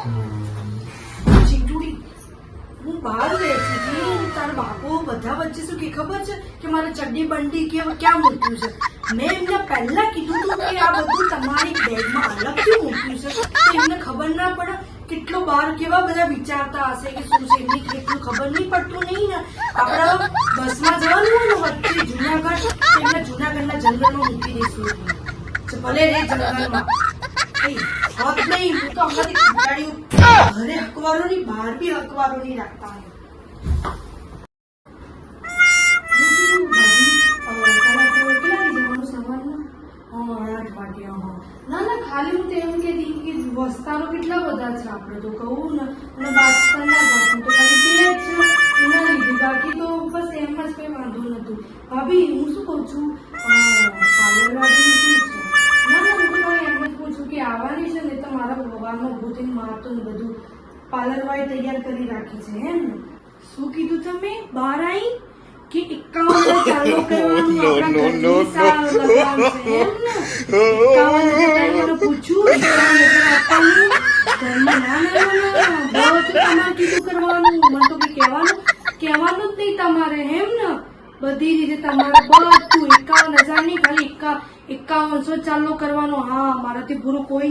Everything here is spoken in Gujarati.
ચીંટુડી, હું બહાર બેઠી હતી, તારા બાપુ બધા વચ્ચે શું કે ખબર છે કે મારે ચડ્ડી બંડી કે ક્યાં મૂક્યું છે. મેં એમને પહેલા કીધું હતું કે આ બધું તમારી બેગમાં અલગથી મૂક્યું છે, તો એમને ખબર ના પડે. કેટલો બહાર કેવા બધા વિચારતા હશે કે શું છે એમની કેટલું ખબર નહીં પડતું નહીં ને. આપણા બસમાં જવાનું હોય ને વચ્ચે જુનાગઢ, એમને જુનાગઢના જંગલમાં મૂકી દઈશું. ભલે રે જંગલમાં હક નહીં, હું તો અમારી કંટાળ્યું. ઘરે હકવારો ની બહાર બી હકવારો નહીં રાખતા. ખાલી હું એમ કહેતી કે વસ્તારો કેટલા બધા છે આપણે તો કહું ને, અને બાજુના ઘર તો ખાલી 2 જ છે એના લીધે, બાકી તો બસ એમ જ કઈ વાંધો નતું. ભાભી હું શું કહું છું, પાર્લરવાળીનું શું છે? ના હું તો એમ જ પૂછું કે આવવાની છે ને તો મારા ભગવાનનો ઉભો થઈને મારતો ને બધું પાર્લરવાળી તૈયાર કરી રાખી છે એમ ને. શું કીધું તમે? બહાર આવી કે 51 ચાલુ કરવાનું પૂછ્યું કરવાનું, મને તો કહેવાનું જ નહીં તમારે એમ ને. બધી રીતે તમારે બધું 51,000 નહીં, ખાલી 5100 ચાલુ કરવાનું. હા, મારાથી પૂરું કોઈ